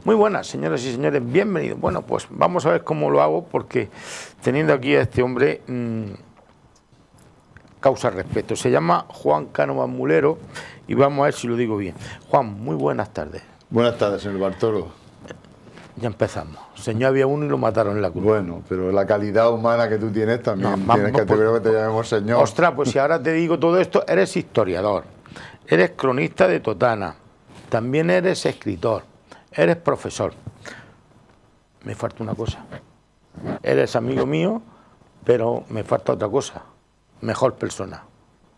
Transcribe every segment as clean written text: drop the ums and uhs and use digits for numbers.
Muy buenas, señoras y señores, bienvenidos. Bueno, pues vamos a ver cómo lo hago, porque teniendo aquí a este hombre causa respeto. Se llama Juan Cánovas Mulero y vamos a ver si lo digo bien. Juan, muy buenas tardes. Buenas tardes, señor Bartolo. Ya empezamos. Señor, había uno y lo mataron en la cruz. Bueno, pero la calidad humana que tú tienes también tienes que que te llamemos señor. Ostras, pues si ahora te digo todo esto, eres historiador, eres cronista de Totana, también eres escritor, eres profesor. Me falta una cosa. Eres amigo mío, pero me falta otra cosa. Mejor persona.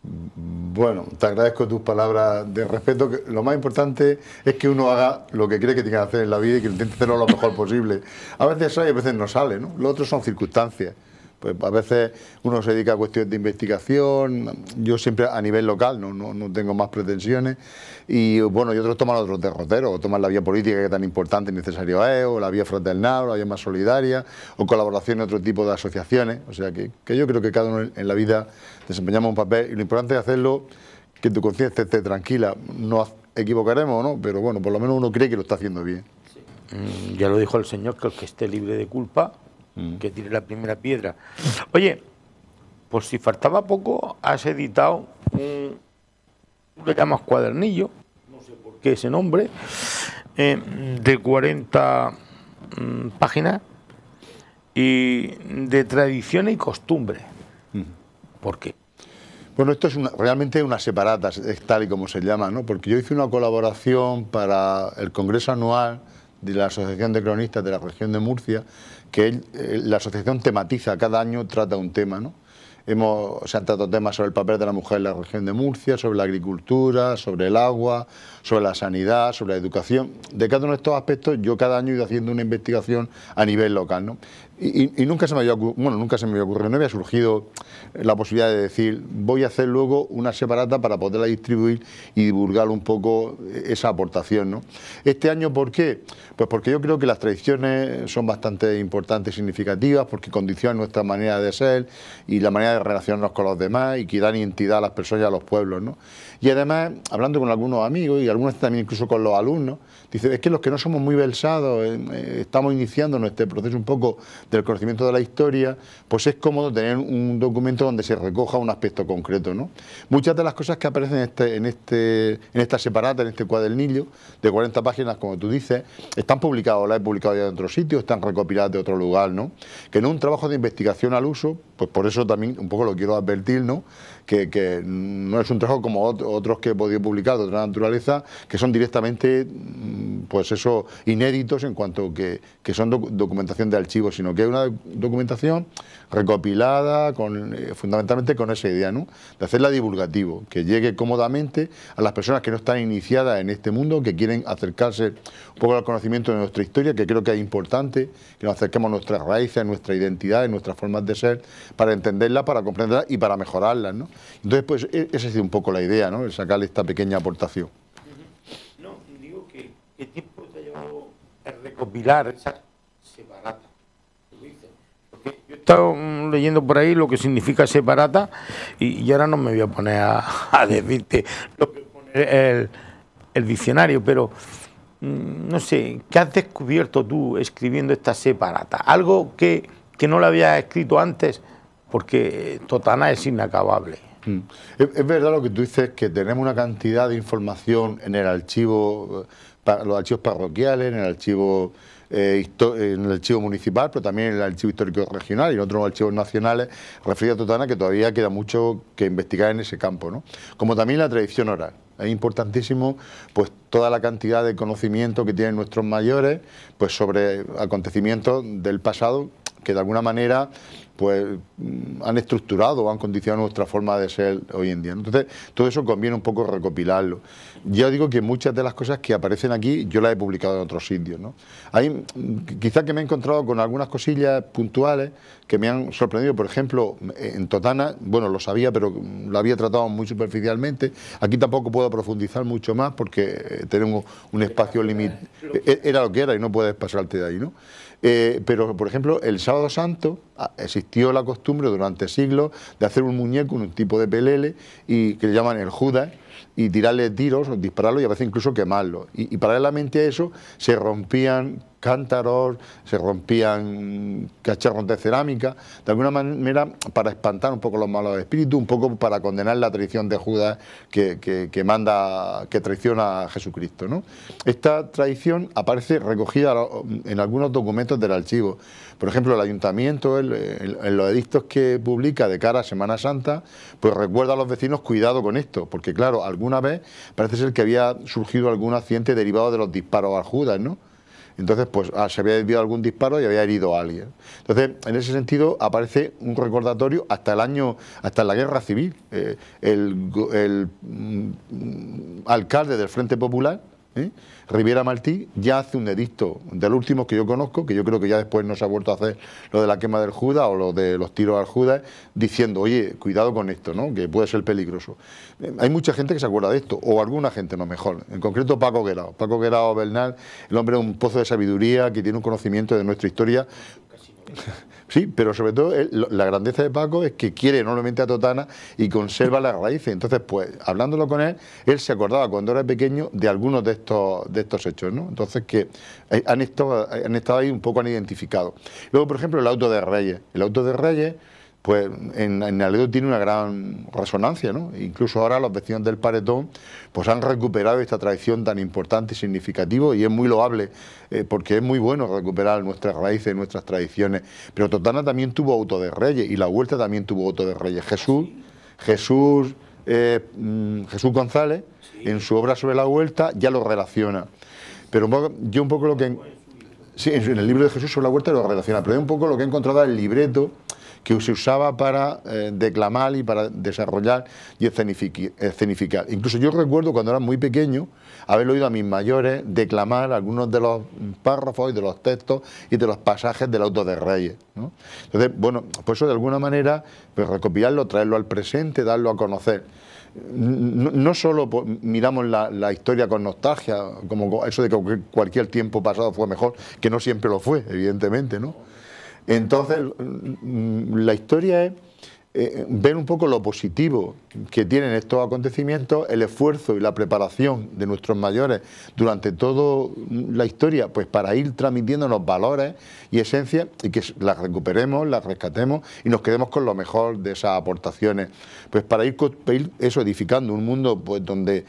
Bueno, te agradezco tus palabras de respeto. Que lo más importante es que uno haga lo que cree que tiene que hacer en la vida y que intente hacerlo lo mejor posible. A veces sale y a veces no sale, ¿no? Lo otro son circunstancias. Pues a veces uno se dedica a cuestiones de investigación, yo siempre a nivel local, no tengo más pretensiones, y bueno, y otros toman otros derroteros, o toman la vía política que tan importante y necesario es, o la vía fraternal, o la vía más solidaria, o colaboración en otro tipo de asociaciones. O sea que yo creo que cada uno en la vida desempeñamos un papel, y lo importante es hacerlo, que tu conciencia esté tranquila. Nos equivocaremos, ¿no? Pero bueno, por lo menos uno cree que lo está haciendo bien. Sí. Ya lo dijo el Señor, que el que esté libre de culpa, que tire la primera piedra. Oye, por si faltaba poco, has editado tú le llamas cuadernillo, no sé por qué ese nombre, de 40 páginas y de tradiciones y costumbres. ¿Por qué? Bueno, esto es realmente una separata, es tal y como se llama, ¿no? Porque yo hice una colaboración para el Congreso Anual de la Asociación de Cronistas de la Región de Murcia, que la asociación tematiza, cada año trata un tema, ¿no? Se han tratado temas sobre el papel de la mujer en la región de Murcia, sobre la agricultura, sobre el agua, sobre la sanidad, sobre la educación. De cada uno de estos aspectos yo cada año he ido haciendo una investigación a nivel local, ¿no? Y nunca se me había ocurrido, no había surgido la posibilidad de decir voy a hacer luego una separata para poderla distribuir y divulgar un poco esa aportación, ¿no? Este año, ¿por qué? Pues porque yo creo que las tradiciones son bastante importantes y significativas, porque condicionan nuestra manera de ser y la manera de relacionarnos con los demás, y que dan identidad a las personas y a los pueblos, ¿no? Y además, hablando con algunos amigos y algunos también incluso con los alumnos, dice, es que los que no somos muy versados, estamos iniciando nuestro proceso un poco del conocimiento de la historia, pues es cómodo tener un documento donde se recoja un aspecto concreto, ¿no? Muchas de las cosas que aparecen en esta separata, en este cuadernillo de 40 páginas, como tú dices, están publicadas, las he publicado ya en otros sitios, están recopiladas de otro lugar, ¿no? Que en un trabajo de investigación al uso, pues por eso también un poco lo quiero advertir, ¿no? Que no es un trabajo como otros que he podido publicar de otra naturaleza, que son directamente, pues eso, inéditos en cuanto que son documentación de archivos, sino que es una documentación recopilada fundamentalmente con esa idea, ¿no? De hacerla divulgativo, que llegue cómodamente a las personas que no están iniciadas en este mundo, que quieren acercarse un poco al conocimiento de nuestra historia, que creo que es importante que nos acerquemos a nuestras raíces, a nuestra identidad, a nuestras formas de ser, para entenderla, para comprenderla y para mejorarlas, ¿no? Entonces, pues esa ha sido un poco la idea, ¿no? El sacarle esta pequeña aportación. No, digo que ¿qué tiempo te ha llevado el recopilar esa separata? Porque yo he estado leyendo por ahí lo que significa separata y ahora no me voy a poner a decirte lo que pone el diccionario, pero no sé, ¿qué has descubierto tú escribiendo esta separata? Algo que no lo habías escrito antes, porque Totana es inacabable. Es verdad lo que tú dices, que tenemos una cantidad de información en el archivo, los archivos parroquiales, en el archivo municipal, pero también en el archivo histórico regional y en otros archivos nacionales referidos a Totana, que todavía queda mucho que investigar en ese campo, ¿no? Como también la tradición oral. Es importantísimo, pues, toda la cantidad de conocimiento que tienen nuestros mayores, pues, sobre acontecimientos del pasado que de alguna manera pues han estructurado o han condicionado nuestra forma de ser hoy en día, ¿no? Entonces, todo eso conviene un poco recopilarlo. Yo digo que muchas de las cosas que aparecen aquí yo las he publicado en otros sitios, ¿no? Hay, quizás que me he encontrado con algunas cosillas puntuales que me han sorprendido. Por ejemplo, en Totana, bueno, lo sabía, pero lo había tratado muy superficialmente. Aquí tampoco puedo profundizar mucho más porque tenemos un espacio limitado. Era lo que era y no puedes pasarte de ahí, ¿no? Pero, por ejemplo, el Sábado Santo existió la costumbre durante siglos de hacer un muñeco, un tipo de pelele, y que le llaman el Judas, y tirarle tiros, o dispararlo y a veces incluso quemarlo. Y paralelamente a eso se rompían cántaros, se rompían cacharros de cerámica, de alguna manera para espantar un poco los malos espíritus, un poco para condenar la traición de Judas que traiciona a Jesucristo, ¿no? Esta traición aparece recogida en algunos documentos del archivo. Por ejemplo, el ayuntamiento, en los edictos que publica de cara a Semana Santa, pues recuerda a los vecinos cuidado con esto, porque claro, alguna vez parece ser que había surgido algún accidente derivado de los disparos a Judas, ¿no? Entonces, pues se había desviado algún disparo y había herido a alguien. Entonces, en ese sentido, aparece un recordatorio hasta la Guerra Civil. El alcalde del Frente Popular, Rivera Martí, ya hace un edicto del último que yo conozco, que yo creo que ya después no se ha vuelto a hacer lo de la quema del Judas o lo de los tiros al Judas, diciendo, oye, cuidado con esto, ¿no? Que puede ser peligroso. Hay mucha gente que se acuerda de esto, o alguna gente no mejor, en concreto Paco Guerao Bernal, el hombre es un pozo de sabiduría que tiene un conocimiento de nuestra historia. Sí, pero sobre todo la grandeza de Paco es que quiere enormemente a Totana y conserva las raíces. Entonces, pues, hablándolo con él se acordaba cuando era pequeño de algunos de estos hechos, ¿no? Entonces, que han estado ahí un poco han identificado. Luego, por ejemplo, el auto de Reyes. El auto de Reyes, pues en Aledo tiene una gran resonancia, ¿no? Incluso ahora los vecinos del Paredón pues han recuperado esta tradición tan importante y significativa, y es muy loable porque es muy bueno recuperar nuestras raíces, nuestras tradiciones. Pero Totana también tuvo auto de Reyes y la Huerta también tuvo auto de Reyes. Jesús González, en su obra sobre la Huerta, ya lo relaciona. Pero yo un poco lo que... Sí, en el libro de Jesús sobre la Huerta lo relaciona, pero es un poco lo que he encontrado en el libreto que se usaba para declamar y para desarrollar y escenificar. Incluso yo recuerdo cuando era muy pequeño haber oído a mis mayores declamar algunos de los párrafos y de los textos y de los pasajes del auto de Reyes, ¿no? Entonces, bueno, pues eso de alguna manera, pues recopilarlo, traerlo al presente, darlo a conocer. No solo miramos la historia con nostalgia, como eso de que cualquier tiempo pasado fue mejor, que no siempre lo fue, evidentemente, ¿no? Entonces, la historia es ver un poco lo positivo que tienen estos acontecimientos, el esfuerzo y la preparación de nuestros mayores durante toda la historia, pues para ir transmitiéndonos valores y esencias y que las recuperemos, las rescatemos y nos quedemos con lo mejor de esas aportaciones, pues para ir eso, edificando un mundo pues donde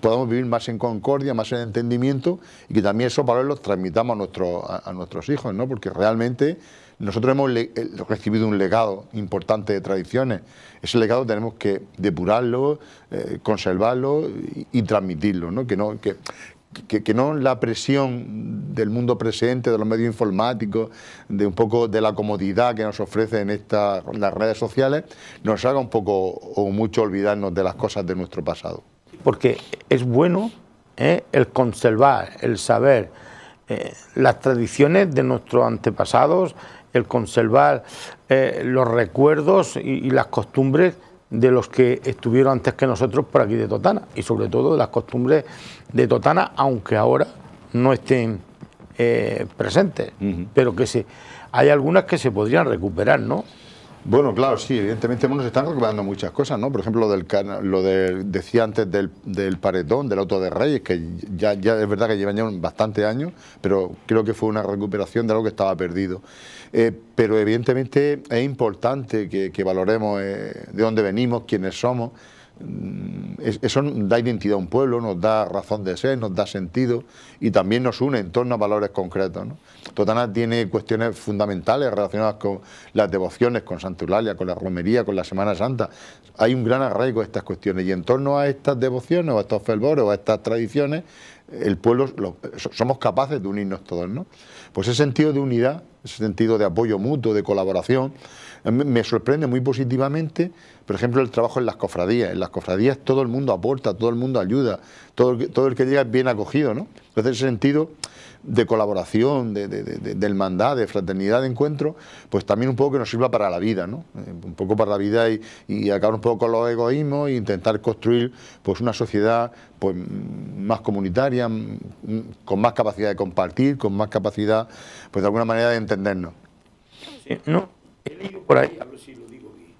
podamos vivir más en concordia, más en entendimiento, y que también esos valores los transmitamos a nuestros hijos, ¿no? Porque realmente nosotros hemos recibido un legado importante de tradiciones. Ese legado tenemos que depurarlo, conservarlo y transmitirlo, ¿no? Que no la presión del mundo presente, de los medios informáticos, de un poco de la comodidad que nos ofrecen las redes sociales, nos haga un poco o mucho olvidarnos de las cosas de nuestro pasado. Porque es bueno el conservar, el saber las tradiciones de nuestros antepasados, el conservar los recuerdos y las costumbres de los que estuvieron antes que nosotros por aquí de Totana, y sobre todo de las costumbres de Totana, aunque ahora no estén presentes, pero que hay algunas que se podrían recuperar, ¿no? Bueno, claro, sí, evidentemente se están recuperando muchas cosas, ¿no? Por ejemplo, decía antes del Paredón, del auto de Reyes, que ya es verdad que llevan ya bastantes años, pero creo que fue una recuperación de algo que estaba perdido. Pero evidentemente es importante que valoremos de dónde venimos, quiénes somos. Eso da identidad a un pueblo, nos da razón de ser, nos da sentido y también nos une en torno a valores concretos, ¿no? Totana tiene cuestiones fundamentales relacionadas con las devociones, con Santa Eulalia, con la romería, con la Semana Santa. Hay un gran arraigo de estas cuestiones y en torno a estas devociones o a estos fervores o a estas tradiciones, el pueblo somos capaces de unirnos todos, ¿no? Pues ese sentido de unidad, ese sentido de apoyo mutuo, de colaboración, me sorprende muy positivamente, por ejemplo, el trabajo en las cofradías. En las cofradías todo el mundo aporta, todo el mundo ayuda, todo el que llega es bien acogido, ¿no? Entonces, en ese sentido, de colaboración, de hermandad, de fraternidad, de encuentro, pues también un poco que nos sirva para la vida, ¿no? Un poco para la vida y acabar un poco con los egoísmos e intentar construir pues una sociedad pues más comunitaria, con más capacidad de compartir, con más capacidad, pues de alguna manera de entendernos. Sí, no, he leído por ahí, a ver si lo digo bien,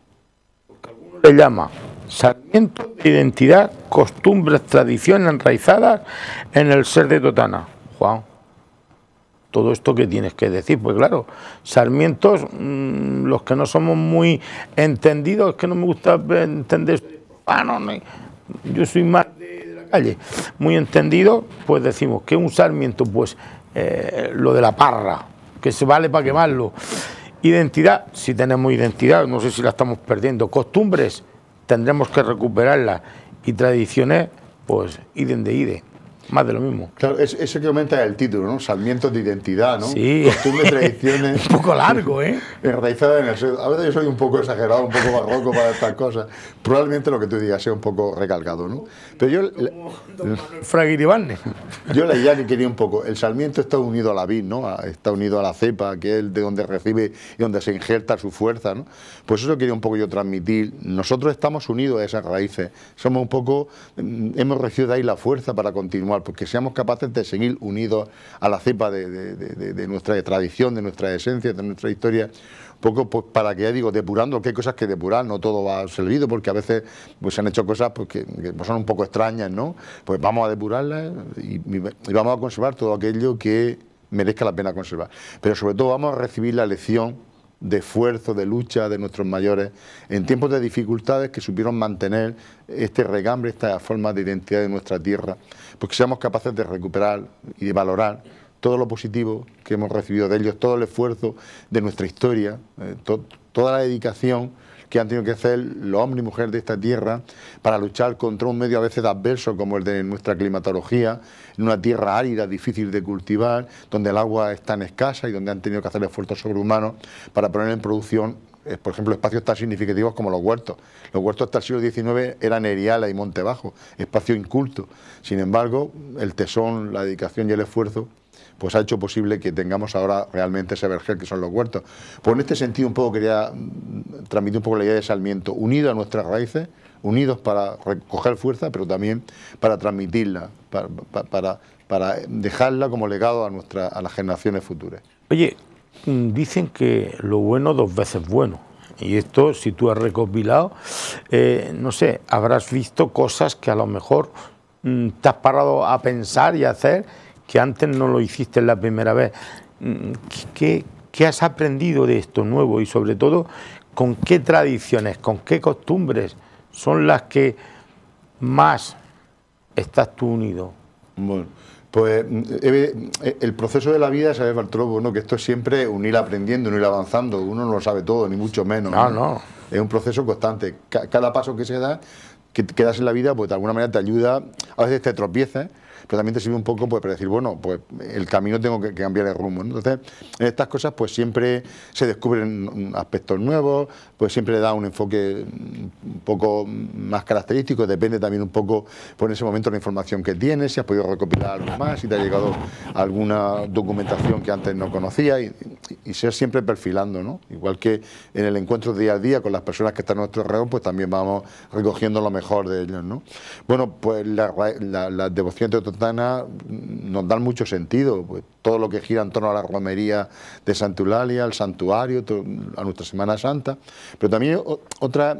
porque algunos le llama sarmiento de identidad, costumbres, tradiciones enraizadas en el ser de Totana. Juan, todo esto que tienes que decir, pues claro, sarmientos, los que no somos muy entendidos, es que no me gusta entender, yo soy más de la calle, muy entendido, pues decimos que un sarmiento, pues lo de la parra, que se vale para quemarlo. Identidad, si tenemos identidad, no sé si la estamos perdiendo. Costumbres, tendremos que recuperarlas. Y tradiciones, pues iden de ide. Más de lo mismo. Claro, eso que aumenta el título, ¿no? Sarmientos de identidad, ¿no? Sí. Costumbres, tradiciones. Un poco largo, ¿eh? Enraizadas en el ser. A veces yo soy un poco exagerado, un poco barroco para estas cosas. Probablemente lo que tú digas sea un poco recalcado, ¿no? Pero yo... Como don Manuel Fraga Iribarne. Yo leía que quería un poco. El sarmiento está unido a la vid, ¿no? Está unido a la cepa, que es de donde recibe y donde se injerta su fuerza, ¿no? Pues eso quería un poco yo transmitir. Nosotros estamos unidos a esas raíces. Somos un poco... Hemos recibido de ahí la fuerza para continuar, porque seamos capaces de seguir unidos a la cepa de nuestra tradición, de nuestra esencia, de nuestra historia, un poco pues, para que, ya digo, depurando, que hay cosas que depurar, no todo va servido, porque a veces pues, se han hecho cosas pues, que son un poco extrañas, ¿no? Pues vamos a depurarlas y vamos a conservar todo aquello que merezca la pena conservar. Pero sobre todo vamos a recibir la lección de esfuerzo, de lucha de nuestros mayores en tiempos de dificultades que supieron mantener este regambre, esta forma de identidad de nuestra tierra, porque seamos capaces de recuperar y de valorar todo lo positivo que hemos recibido de ellos, todo el esfuerzo de nuestra historia, toda la dedicación que han tenido que hacer los hombres y mujeres de esta tierra para luchar contra un medio a veces adverso como el de nuestra climatología, en una tierra árida, difícil de cultivar, donde el agua es tan escasa y donde han tenido que hacer esfuerzos sobrehumanos para poner en producción, por ejemplo, espacios tan significativos como los huertos. Los huertos hasta el siglo XIX eran Eriala y Monte Bajo, espacio inculto. Sin embargo, el tesón, la dedicación y el esfuerzo pues ha hecho posible que tengamos ahora realmente ese vergel que son los huertos. Pues en este sentido un poco quería transmitir un poco la idea de Sarmiento, unido a nuestras raíces, unidos para recoger fuerza, pero también para transmitirla, para dejarla como legado a las generaciones futuras. Oye, dicen que lo bueno dos veces bueno. Y esto, si tú has recopilado, no sé, habrás visto cosas que a lo mejor te has parado a pensar y a hacer que antes no lo hiciste la primera vez. ¿Qué has aprendido de esto nuevo? Y sobre todo, ¿con qué tradiciones, con qué costumbres son las que más estás tú unido? Bueno, pues el proceso de la vida, sabes, Bartolo, ¿no? Que esto es siempre unir aprendiendo, unir avanzando. Uno no lo sabe todo, ni mucho menos. No. Es un proceso constante. Cada paso que se da, que das en la vida, pues de alguna manera te ayuda. A veces te tropiezas, pero también te sirve un poco pues, para decir, bueno, pues el camino tengo que cambiar el rumbo, ¿no? Entonces, en estas cosas pues siempre se descubren aspectos nuevos, pues siempre le da un enfoque un poco más característico, depende también un poco por ese momento la información que tienes, si has podido recopilar algo más, si te ha llegado alguna documentación que antes no conocías y ser siempre perfilando, ¿no? Igual que en el encuentro día a día con las personas que están a nuestro alrededor, pues también vamos recogiendo lo mejor de ellos, ¿no? Bueno, pues la devoción teototana nos dan mucho sentido, pues todo lo que gira en torno a la romería de Santa Eulalia, al santuario, a nuestra Semana Santa, pero también otras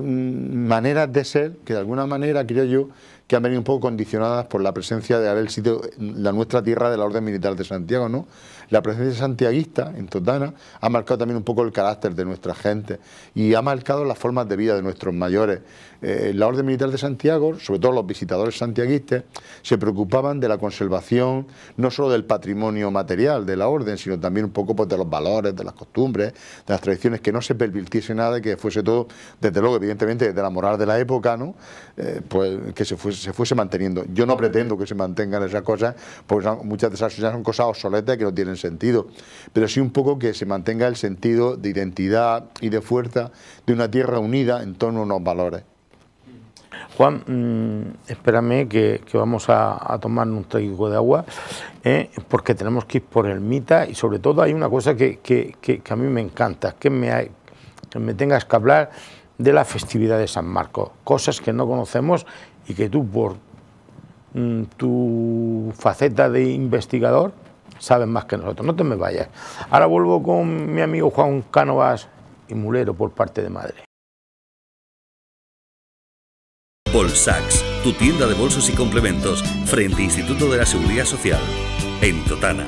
maneras de ser que de alguna manera, creo yo, que han venido un poco condicionadas por la presencia de haber sido la nuestra tierra de la Orden Militar de Santiago, ¿no? La presencia santiaguista en Totana ha marcado también un poco el carácter de nuestra gente y ha marcado las formas de vida de nuestros mayores. La Orden Militar de Santiago, sobre todo los visitadores santiaguistas, se preocupaban de la conservación no solo del patrimonio material de la Orden, sino también un poco pues, de los valores, de las costumbres, de las tradiciones, que no se pervirtiese nada y que fuese todo, desde luego, evidentemente, de la moral de la época, ¿no? Pues que se fuese manteniendo. Yo no pretendo que se mantengan esas cosas, porque muchas de esas cosas son cosas obsoletas que no tienen sentido, pero sí un poco que se mantenga el sentido de identidad y de fuerza de una tierra unida en torno a unos valores. Juan, espérame que vamos a tomar un trago de agua, porque tenemos que ir por Ermita, y sobre todo hay una cosa que a mí me encanta, que me tengas que hablar de la festividad de San Marcos, cosas que no conocemos y que tú por tu faceta de investigador sabes más que nosotros. No te me vayas. Ahora vuelvo con mi amigo Juan Cánovas y Mulero por parte de madre. Bolsax, tu tienda de bolsos y complementos, frente Instituto de la Seguridad Social, en Totana.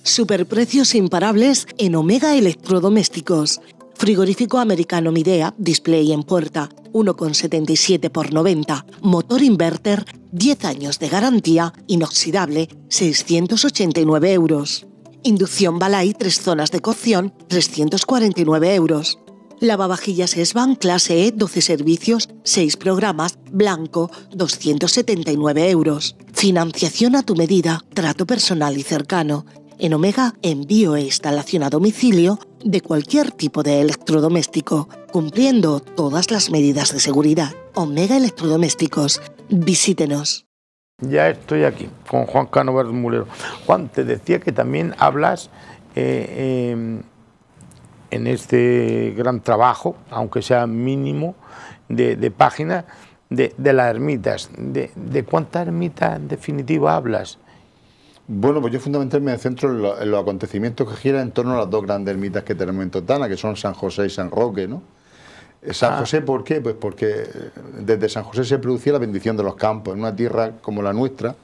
Superprecios imparables en Omega Electrodomésticos. Frigorífico americano Midea, display en puerta, 1,77 por 90. Motor inverter, 10 años de garantía, inoxidable, 689 euros. Inducción Balay, 3 zonas de cocción, 349 euros. Lavavajillas Esban, clase E, 12 servicios, 6 programas, blanco, 279 euros. Financiación a tu medida, trato personal y cercano. En Omega, envío e instalación a domicilio de cualquier tipo de electrodoméstico, cumpliendo todas las medidas de seguridad. Omega Electrodomésticos, visítenos. Ya estoy aquí con Juan Cánovas Mulero. Juan, te decía que también hablas en este gran trabajo, aunque sea mínimo, de páginas, de las ermitas. ¿De cuántas ermitas en definitiva hablas? Bueno, pues yo fundamentalmente me centro en los acontecimientos que giran en torno a las dos grandes ermitas que tenemos en Totana, que son San José y San Roque, ¿no? San José, ¿por qué? Pues porque desde San José se producía la bendición de los campos, en una tierra como la nuestra,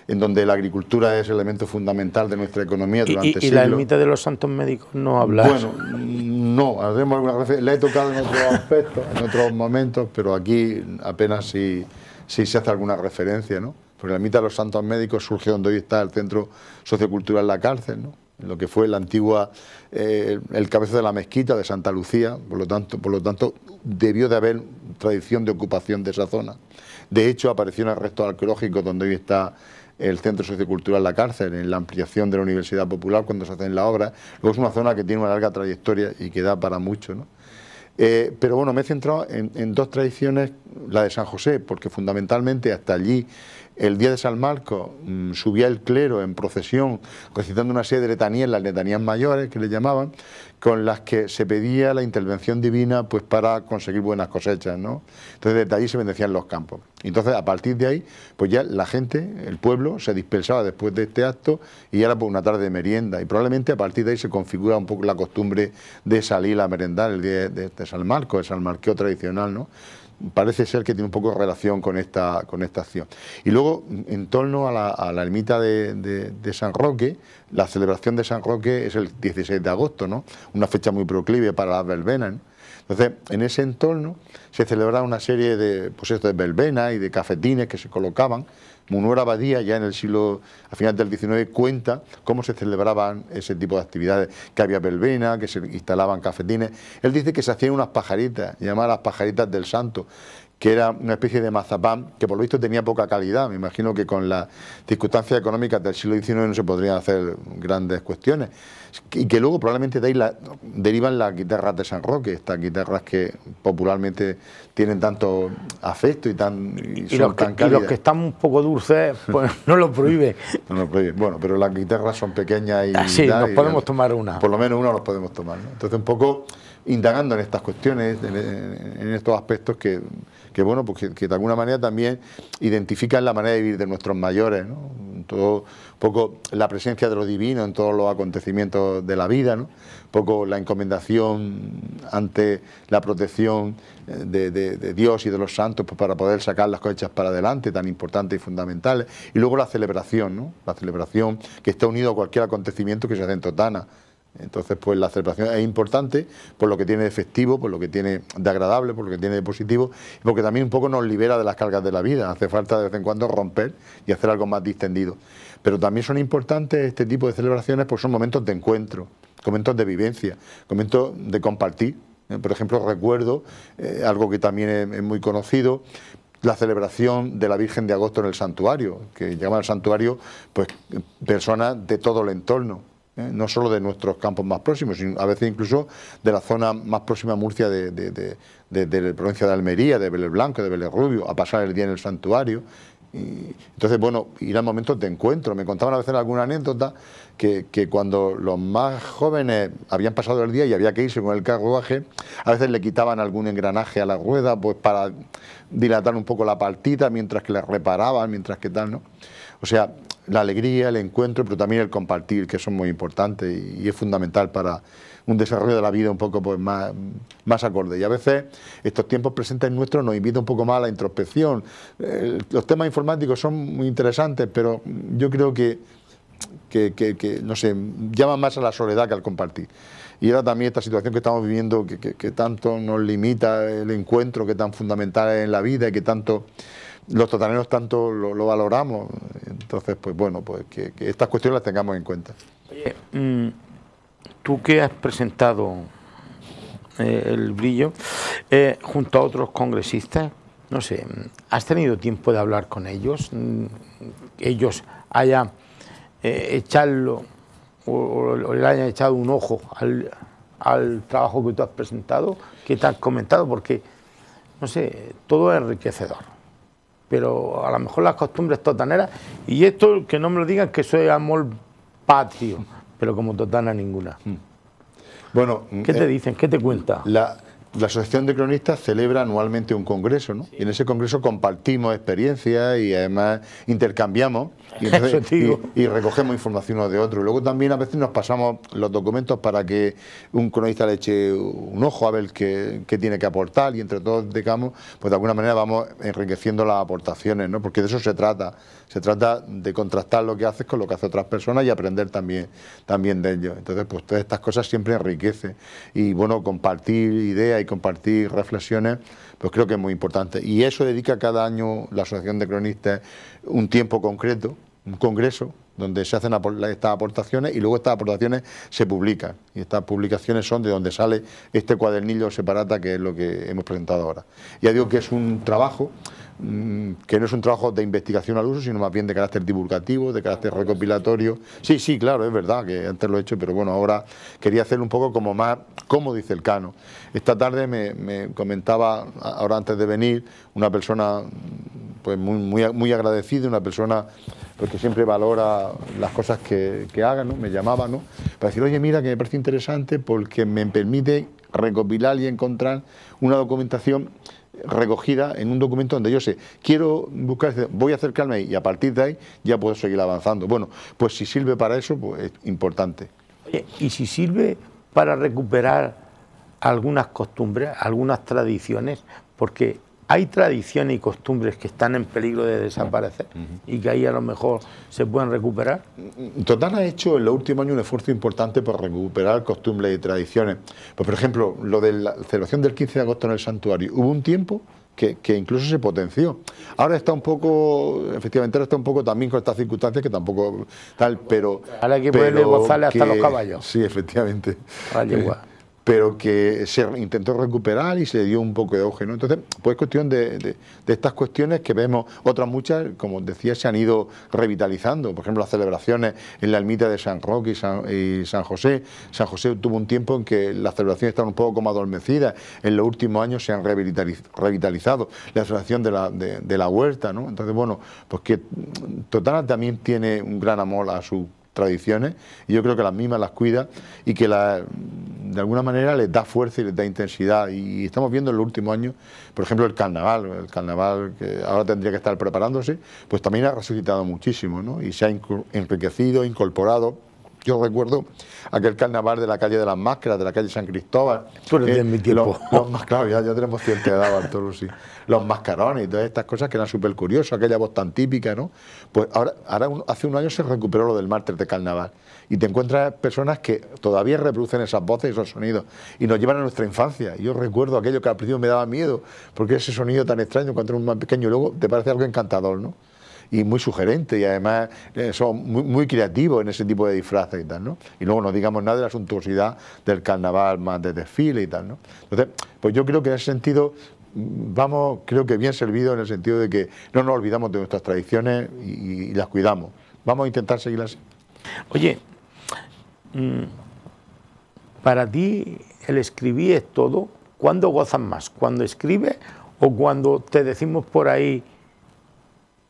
en donde la agricultura es el elemento fundamental de nuestra economía durante siglos. ¿Y la ermita de los santos médicos no hablas? Bueno, no, hacemos alguna referencia, la he tocado en otros aspectos, en otros momentos, pero aquí apenas si se hace alguna referencia, ¿no? Porque la ermita de los santos médicos surge donde hoy está el centro sociocultural La Cárcel, ¿no? En lo que fue la antigua, el cabezo de la mezquita de Santa Lucía, por lo tanto debió de haber tradición de ocupación de esa zona. De hecho, apareció en el restos arqueológicos donde hoy está el Centro Sociocultural La Cárcel, en la ampliación de la Universidad Popular, cuando se hacen las obras. Luego es una zona que tiene una larga trayectoria y que da para mucho, ¿no? Pero bueno, me he centrado en dos tradiciones, la de San José, porque fundamentalmente hasta allí, el día de San Marcos, subía el clero en procesión, recitando una serie de letanías, las letanías mayores, que le llamaban, con las que se pedía la intervención divina pues para conseguir buenas cosechas, ¿no? Entonces desde allí se bendecían los campos. Entonces a partir de ahí, pues ya la gente, el pueblo, se dispersaba después de este acto y era por una tarde de merienda. Y probablemente a partir de ahí se configura un poco la costumbre de salir a merendar el día de San Marcos, el salmarqueo tradicional, ¿no? Parece ser que tiene un poco de relación con esta acción. Y luego, en torno a la ermita de San Roque, la celebración de San Roque es el 16 de agosto, ¿no? Una fecha muy proclive para las verbenas, ¿no? Entonces, en ese entorno se celebraba una serie de, pues esto, de verbenas y de cafetines que se colocaban. Munuera Abadía, ya en el siglo, a finales del XIX, cuenta cómo se celebraban ese tipo de actividades, que había verbena, que se instalaban cafetines. Él dice que se hacían unas pajaritas, llamadas las pajaritas del santo, que era una especie de mazapán que por lo visto tenía poca calidad. Me imagino que con las circunstancias económicas del siglo XIX no se podrían hacer grandes cuestiones. Y que luego probablemente de ahí derivan las guitarras de San Roque, estas guitarras que popularmente tienen tanto afecto y son tan cálidas. Y los que están un poco dulces, pues no lo prohíbe. No lo prohíbe. Bueno, pero las guitarras son pequeñas y... Sí, nos podemos tomar una. Por lo menos una nos podemos tomar, ¿no? Entonces un poco indagando en estas cuestiones, en estos aspectos que bueno, pues que de alguna manera también identifican la manera de vivir de nuestros mayores, ¿no? Todo, un poco la presencia de lo divino en todos los acontecimientos de la vida, ¿no? Un poco la encomendación ante la protección de Dios y de los santos, pues para poder sacar las cosechas para adelante, tan importantes y fundamentales. Y luego la celebración, ¿no? La celebración que está unido a cualquier acontecimiento que se hace en Totana. Entonces, pues la celebración es importante por lo que tiene de festivo, por lo que tiene de agradable, por lo que tiene de positivo, y porque también un poco nos libera de las cargas de la vida. Hace falta de vez en cuando romper y hacer algo más distendido. Pero también son importantes este tipo de celebraciones porque son momentos de encuentro, momentos de vivencia, momentos de compartir. Por ejemplo, recuerdo algo que también es muy conocido, la celebración de la Virgen de Agosto en el santuario, que llama al santuario pues personas de todo el entorno. no solo de nuestros campos más próximos, sino a veces incluso de la zona más próxima a Murcia de la provincia de Almería, de Vélez Blanco, de Vélez Rubio, a pasar el día en el santuario. Y entonces, bueno, ir a momentos de encuentro. Me contaban a veces alguna anécdota que cuando los más jóvenes habían pasado el día y había que irse con el carruaje, a veces le quitaban algún engranaje a la rueda pues para dilatar un poco la partida mientras que la reparaban, mientras que tal, ¿no? O sea, la alegría, el encuentro, pero también el compartir, que eso es muy importante y es fundamental para un desarrollo de la vida un poco pues más acorde. Y a veces estos tiempos presentes nuestros nos invitan un poco más a la introspección. Los temas informáticos son muy interesantes, pero yo creo que no sé, llaman más a la soledad que al compartir. Y ahora también esta situación que estamos viviendo, que tanto nos limita el encuentro, que tan fundamental es en la vida y que tanto los totaleros tanto lo valoramos. Entonces, pues bueno, pues que estas cuestiones las tengamos en cuenta. Oye, tú que has presentado el brillo junto a otros congresistas, no sé, ¿has tenido tiempo de hablar con ellos? Ellos hayan echarlo o le hayan echado un ojo al trabajo que tú has presentado, que te has comentado, porque, no sé, todo es enriquecedor. Pero a lo mejor las costumbres totaneras, y esto que no me lo digan que soy amor patrio, pero como totana ninguna. Bueno, ¿Qué te dicen? ¿Qué te cuentan? La Asociación de Cronistas celebra anualmente un congreso, ¿no? Sí. Y en ese congreso compartimos experiencias y además intercambiamos y recogemos información uno de otro. Y luego también a veces nos pasamos los documentos para que un cronista le eche un ojo a ver qué tiene que aportar y entre todos, digamos, pues de alguna manera vamos enriqueciendo las aportaciones, ¿no? Porque de eso se trata. Se trata de contrastar lo que haces con lo que hacen otras personas y aprender también de ellos. Entonces, pues todas estas cosas siempre enriquecen. Y bueno, compartir ideas y compartir reflexiones, pues creo que es muy importante. Y eso dedica cada año la Asociación de Cronistas un tiempo concreto, un congreso, donde se hacen estas aportaciones y luego estas aportaciones se publican. Y estas publicaciones son de donde sale este cuadernillo separata, que es lo que hemos presentado ahora. Ya digo que es un trabajo que no es un trabajo de investigación al uso, sino más bien de carácter divulgativo, de carácter recopilatorio. Sí, claro, es verdad que antes lo he hecho, pero bueno, ahora quería hacerlo un poco como más, como dice el Cano. Esta tarde me comentaba, ahora antes de venir, una persona pues muy agradecida, una persona pues, que siempre valora las cosas que hagan, ¿no? Me llamaba, ¿no? Para decir, oye, mira, que me parece interesante porque me permite recopilar y encontrar una documentación recogida en un documento donde yo sé, quiero buscar, voy a acercarme ahí y a partir de ahí ya puedo seguir avanzando. Bueno, pues si sirve para eso, pues es importante. Oye, y si sirve para recuperar algunas costumbres, algunas tradiciones, porque hay tradiciones y costumbres que están en peligro de desaparecer y que ahí a lo mejor se pueden recuperar. Totana ha hecho en los últimos años un esfuerzo importante por recuperar costumbres y tradiciones. Pues, por ejemplo, lo de la celebración del 15 de agosto en el santuario. Hubo un tiempo que incluso se potenció. Ahora está un poco, efectivamente, ahora está un poco también con estas circunstancias que tampoco tal, pero... Ahora hay que ponerle bozales hasta los caballos. Sí, efectivamente. Vale, pero que se intentó recuperar y se le dio un poco de auge, ¿no? Entonces, pues es cuestión de estas cuestiones que vemos, otras muchas, como decía, se han ido revitalizando. Por ejemplo, las celebraciones en la ermita de San Roque y San José. San José tuvo un tiempo en que las celebraciones estaban un poco como adormecidas. En los últimos años se han revitalizado. La celebración de la huerta, ¿no? Entonces, bueno, pues que Totana también tiene un gran amor a su tradiciones y yo creo que las mismas las cuida y que de alguna manera les da fuerza y les da intensidad y estamos viendo en los últimos años, por ejemplo el carnaval que ahora tendría que estar preparándose, pues también ha resucitado muchísimo, ¿no? Y se ha enriquecido, incorporado. Yo recuerdo aquel carnaval de la calle de las Máscaras, de la calle San Cristóbal. Tú eres de mi tiempo. Claro, ya tenemos cierta edad, Bartolo, sí. Los mascarones y todas estas cosas que eran súper curiosas, aquella voz tan típica, ¿no? Pues ahora hace un año se recuperó lo del martes de carnaval y te encuentras personas que todavía reproducen esas voces y esos sonidos y nos llevan a nuestra infancia. Y yo recuerdo aquello que al principio me daba miedo, porque ese sonido tan extraño cuando eres más pequeño y luego te parece algo encantador, ¿no? Y muy sugerente y además son muy creativos en ese tipo de disfraces y tal, ¿no? Y luego no digamos nada de la suntuosidad del carnaval más de desfile y tal, ¿no? Entonces, pues yo creo que en ese sentido vamos, creo que bien servidos en el sentido de que no nos olvidamos de nuestras tradiciones y las cuidamos. Vamos a intentar seguirlas así. Oye, para ti el escribir es todo. ¿Cuándo gozas más? ¿Cuando escribes o cuando te decimos por ahí,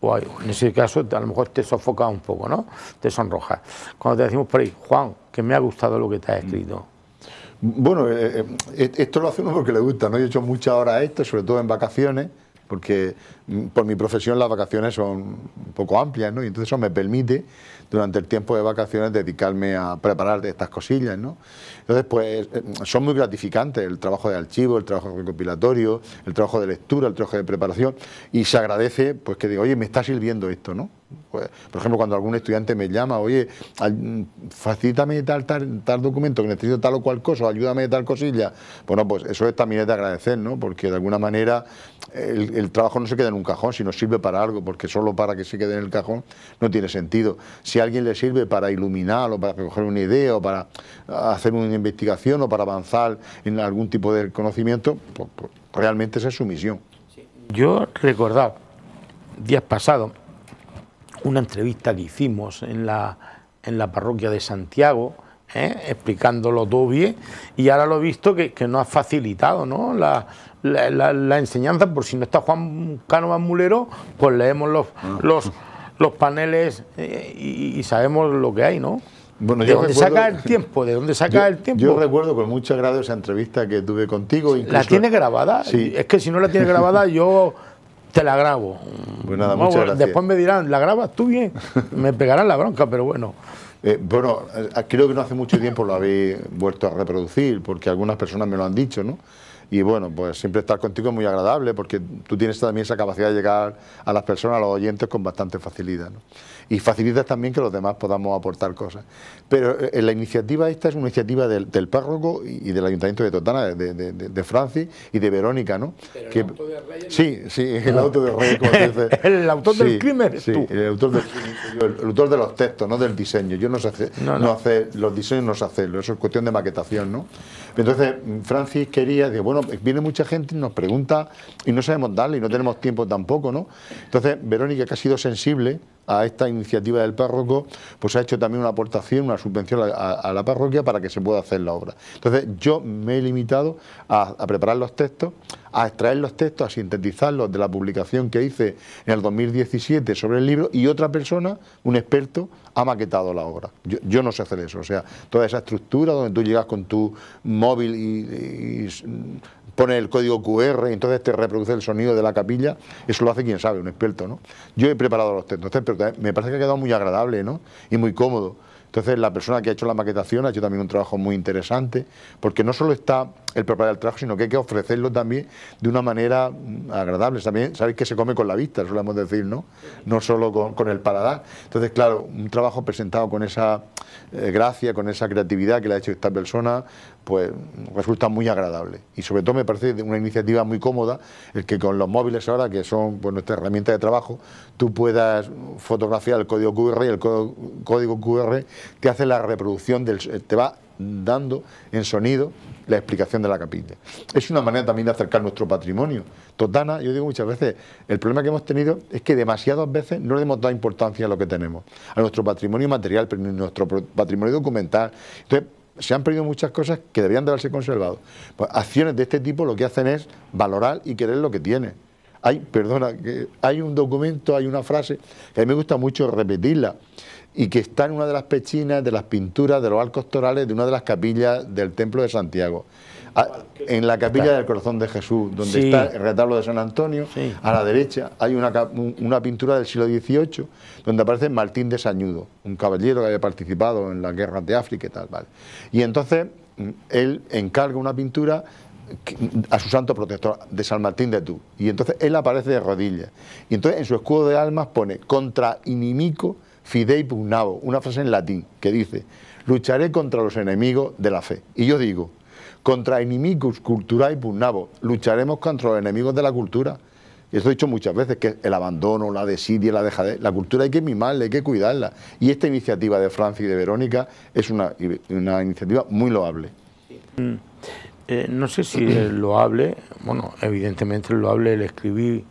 o en ese caso a lo mejor te sofoca un poco, ¿no? Te sonrojas. Cuando te decimos por ahí, Juan, que me ha gustado lo que te has escrito. Bueno, esto lo hace uno porque le gusta, ¿no? Yo he hecho muchas horas a esto, sobre todo en vacaciones, porque por mi profesión las vacaciones son un poco amplias, ¿no? Y entonces eso me permite, durante el tiempo de vacaciones, dedicarme a preparar estas cosillas, ¿no? Entonces, pues, son muy gratificantes el trabajo de archivo, el trabajo recopilatorio, el trabajo de lectura, el trabajo de preparación, y se agradece, pues, que digo, oye, me está sirviendo esto, ¿no? Pues, por ejemplo, cuando algún estudiante me llama, oye, facilítame tal documento, que necesito tal o cual cosa, ayúdame de tal cosilla, bueno, pues eso también es de agradecer, ¿no? Porque de alguna manera el trabajo no se queda en un cajón, sino sirve para algo, porque solo para que se quede en el cajón no tiene sentido. Si a alguien le sirve para iluminar o para recoger una idea o para hacer una investigación o para avanzar en algún tipo de conocimiento, pues realmente esa es su misión. Yo recordaba días pasados una entrevista que hicimos en la parroquia de Santiago, explicándolo todo bien, y ahora lo he visto que nos ha facilitado, ¿no? la enseñanza. Por si no está Juan Cánovas Mulero, pues leemos los paneles y sabemos lo que hay, ¿no? Bueno, ¿De dónde saca el tiempo? ¿De dónde saca el tiempo? Yo recuerdo con mucho agrado esa entrevista que tuve contigo. Incluso, ¿la tiene grabada? Sí. Es que si no la tiene grabada, yo te la grabo. Pues nada, muchas gracias. Después me dirán, ¿la grabas tú bien? Me pegarán la bronca, pero bueno. Bueno, creo que no hace mucho tiempo lo habéis vuelto a reproducir, porque algunas personas me lo han dicho, ¿no? Y bueno, pues siempre estar contigo es muy agradable, porque tú tienes también esa capacidad de llegar a las personas, a los oyentes, con bastante facilidad, ¿no? Y facilitas también que los demás podamos aportar cosas. Pero la iniciativa esta es una iniciativa del párroco y del Ayuntamiento de Totana, de Francis y de Verónica, ¿no? Pero que, el auto de Reyes... Sí, el auto de Reyes, como se dice. El autor del crimen, sí, tú. El autor del crimen, el autor de los textos, no del diseño. Yo no sé hacer los diseños, no sé hacerlo, eso es cuestión de maquetación, ¿no? Entonces, Francis quería, digo, bueno, viene mucha gente y nos pregunta y no sabemos darle y no tenemos tiempo tampoco, ¿no? Entonces, Verónica, que ha sido sensible a esta iniciativa del párroco, pues ha hecho también una aportación, una subvención a la parroquia para que se pueda hacer la obra. Entonces yo me he limitado a preparar los textos, a extraer los textos, a sintetizarlos de la publicación que hice en el 2017 sobre el libro, y otra persona, un experto, ha maquetado la obra. Yo no sé hacer eso, o sea, toda esa estructura donde tú llegas con tu móvil y pones el código QR y entonces te reproduce el sonido de la capilla, eso lo hace quien sabe, un experto, ¿no? Yo he preparado los textos, pero me parece que ha quedado muy agradable, ¿no? Y muy cómodo. Entonces la persona que ha hecho la maquetación ha hecho también un trabajo muy interesante, porque no solo está el preparar el trabajo, sino que hay que ofrecerlo también de una manera agradable. También sabéis que se come con la vista, solemos decir, ¿no? No solo con el paladar. Entonces, claro, un trabajo presentado con esa gracia, con esa creatividad que le ha hecho esta persona, pues resulta muy agradable. Y sobre todo me parece una iniciativa muy cómoda el que con los móviles ahora, que son pues nuestra herramienta de trabajo, tú puedas fotografiar el código QR y el código QR te hace la reproducción, te va dando en sonido la explicación de la capilla. Es una manera también de acercar nuestro patrimonio. Totana, yo digo muchas veces, el problema que hemos tenido es que demasiadas veces no le hemos dado importancia a lo que tenemos, a nuestro patrimonio material, pero ni nuestro patrimonio documental. Entonces, se han perdido muchas cosas que deberían de haberse conservado. Pues acciones de este tipo lo que hacen es valorar y querer lo que tiene. Hay un documento, hay una frase que a mí me gusta mucho repetirla, y que está en una de las pechinas de las pinturas de los arcos torales de una de las capillas del Templo de Santiago. En la capilla del Corazón de Jesús, donde está el retablo de San Antonio, a la derecha hay una pintura del siglo XVIII, donde aparece Martín de Sañudo, un caballero que había participado en las guerras de África y tal, ¿vale? Y entonces él encarga una pintura a su santo protector, de San Martín de Tours, y entonces él aparece de rodillas, y entonces en su escudo de armas pone contra inimico fidei pugnavo, una frase en latín que dice: lucharé contra los enemigos de la fe. Y yo digo, contra inimicus culturae pugnavo, lucharemos contra los enemigos de la cultura. Y esto he dicho muchas veces, que el abandono, la desidia, la dejadez, la cultura hay que mimarla, hay que cuidarla. Y esta iniciativa de Francis y de Verónica es una iniciativa muy loable. No sé si es loable, bueno, evidentemente es loable el escribir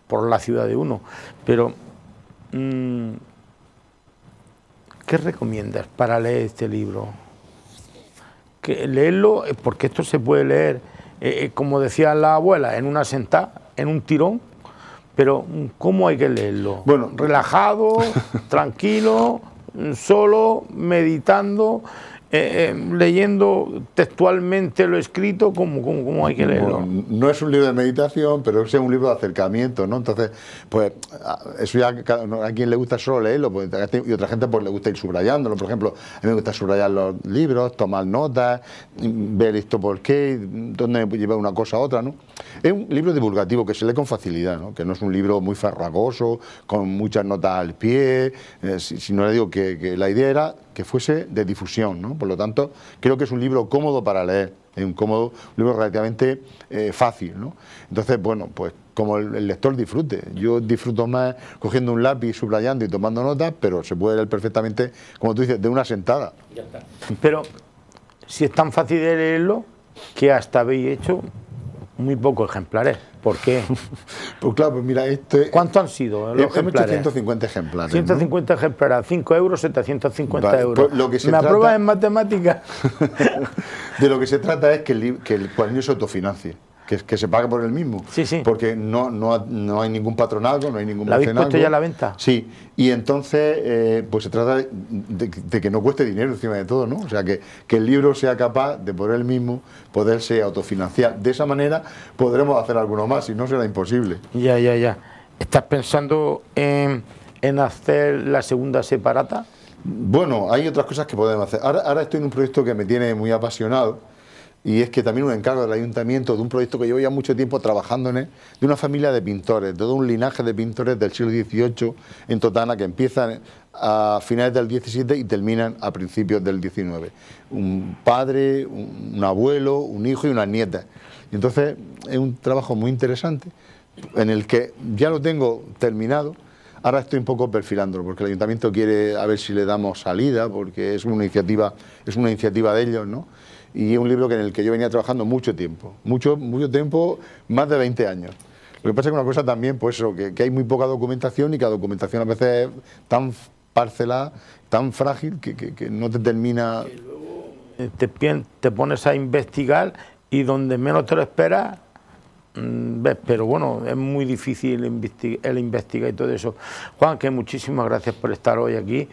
por la ciudad de uno, pero ¿qué recomiendas para leer este libro? Que leerlo, porque esto se puede leer, como decía la abuela, en una sentada, en un tirón, pero ¿cómo hay que leerlo? Bueno, relajado, tranquilo, solo, meditando, leyendo textualmente lo escrito, ¿cómo hay que leerlo? Bueno, no es un libro de meditación, pero es un libro de acercamiento, ¿no? Entonces, pues eso ya a quien le gusta solo leerlo, pues, y otra gente pues le gusta ir subrayándolo. Por ejemplo, a mí me gusta subrayar los libros, tomar notas, ver esto por qué, dónde me lleva una cosa a otra, ¿no? Es un libro divulgativo que se lee con facilidad, ¿no? Que no es un libro muy farragoso, con muchas notas al pie, sino le digo que la idea era que fuese de difusión, ¿no? Por lo tanto, creo que es un libro cómodo para leer, es un libro relativamente fácil, ¿no? Entonces, bueno, pues como el lector disfrute. Yo disfruto más cogiendo un lápiz, subrayando y tomando notas, pero se puede leer perfectamente, como tú dices, de una sentada. Ya está. Pero si es tan fácil de leerlo, que hasta habéis hecho muy pocos ejemplares. ¿Por qué? Pues claro, pues mira, ¿cuántos han sido los ejemplares? 150 ejemplares. 150 ¿no? ejemplares, a 5 euros, 750 vale, euros. Pues lo que se ¿Me trata, apruebas en matemáticas? De lo que se trata es que el cuaderno se autofinancie. Que se pague por el mismo, sí, sí. Porque no hay ningún patronazgo, no hay ningún ¿La habéis mecenazgo. puesto ya a la venta? Sí, y entonces pues se trata de que no cueste dinero encima de todo, ¿no? O sea, que el libro sea capaz de por él mismo poderse autofinanciar. De esa manera podremos hacer alguno más, si no será imposible. Ya. ¿Estás pensando en hacer la segunda separata? Bueno, hay otras cosas que podemos hacer. Ahora estoy en un proyecto que me tiene muy apasionado, y es que también un encargo del ayuntamiento de un proyecto que llevo ya mucho tiempo trabajando en él, de una familia de pintores, de todo un linaje de pintores del siglo XVIII en Totana, que empiezan a finales del XVII y terminan a principios del XIX. Un padre, un abuelo, un hijo y una nieta. Y entonces es un trabajo muy interesante, en el que ya lo tengo terminado. Ahora estoy un poco perfilándolo, porque el ayuntamiento quiere a ver si le damos salida, porque es una iniciativa de ellos, ¿no? Y es un libro en el que yo venía trabajando mucho tiempo, más de 20 años. Lo que pasa es que una cosa también, pues eso, que hay muy poca documentación, y que la documentación a veces es tan parcelada, tan frágil, que no te termina... Te pones a investigar y donde menos te lo esperas, ves, pero bueno, es muy difícil el investigar y todo eso. Juan, que muchísimas gracias por estar hoy aquí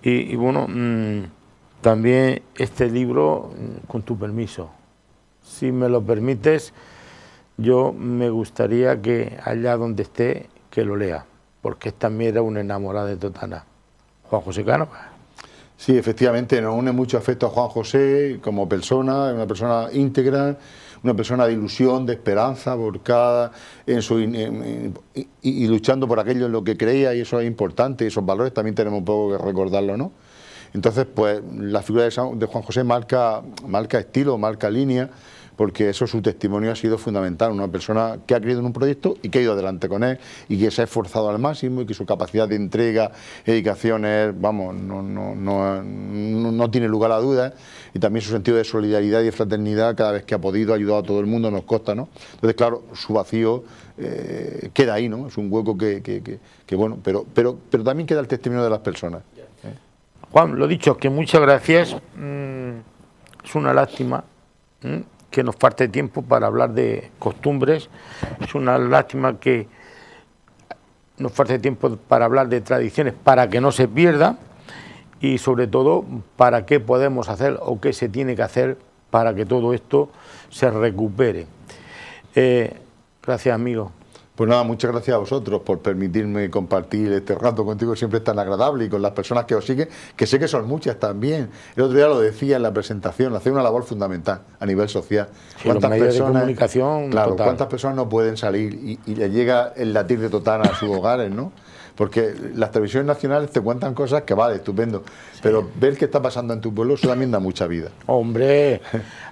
y bueno... También este libro, con tu permiso, si me lo permites, yo me gustaría que allá donde esté, que lo lea, porque también era un enamorado de Totana. Juan José Cánovas. Sí, efectivamente, nos une mucho afecto a Juan José como persona, una persona íntegra, una persona de ilusión, de esperanza, volcada y luchando por aquello en lo que creía, y eso es importante, y esos valores también tenemos un poco que recordarlo, ¿no? Entonces, pues la figura de Juan José marca estilo, marca línea, porque eso, su testimonio ha sido fundamental. Una persona que ha creído en un proyecto y que ha ido adelante con él, y que se ha esforzado al máximo, y que su capacidad de entrega, dedicación es, vamos, no tiene lugar a dudas, y también su sentido de solidaridad y de fraternidad, cada vez que ha podido, ha ayudado a todo el mundo, nos consta, ¿no? Entonces, claro, su vacío queda ahí, ¿no? Es un hueco que bueno, pero también queda el testimonio de las personas. Juan, lo dicho, que muchas gracias. Es una lástima que nos falte tiempo para hablar de costumbres. Es una lástima que nos falte tiempo para hablar de tradiciones, para que no se pierda, y sobre todo para qué podemos hacer o qué se tiene que hacer para que todo esto se recupere. Gracias, amigo. Pues nada, muchas gracias a vosotros por permitirme compartir este rato contigo, siempre es tan agradable, y con las personas que os siguen, que sé que son muchas también. El otro día lo decía en la presentación, hacer una labor fundamental a nivel social. Sí, los medios de comunicación, claro, total. ¿Cuántas personas no pueden salir y le llega el latir de Totana a sus hogares, ¿no? Porque las televisiones nacionales te cuentan cosas que vale, estupendo, sí, pero ver qué está pasando en tu pueblo, eso también da mucha vida. Hombre,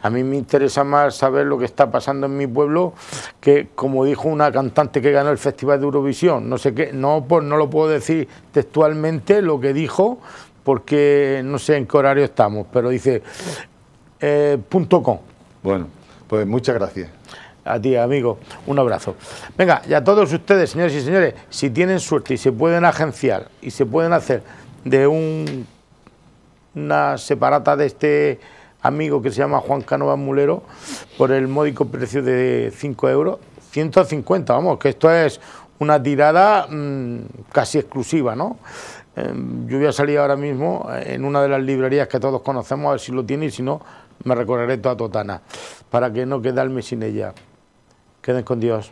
a mí me interesa más saber lo que está pasando en mi pueblo, que como dijo una cantante que ganó el Festival de Eurovisión, no sé qué, no lo puedo decir textualmente lo que dijo, porque no sé en qué horario estamos, pero dice .com. Bueno, pues muchas gracias. A ti, amigo, un abrazo. Venga, y a todos ustedes, señores y señores, si tienen suerte y se pueden agenciar y se pueden hacer de un una separata de este amigo que se llama Juan Cánovas Mulero por el módico precio de 5 euros, 150, vamos, que esto es una tirada casi exclusiva, ¿no? Yo voy a salir ahora mismo en una de las librerías que todos conocemos, a ver si lo tiene, y si no, me recorreré toda Totana, para que no quede alme sin ella. Queden con Dios.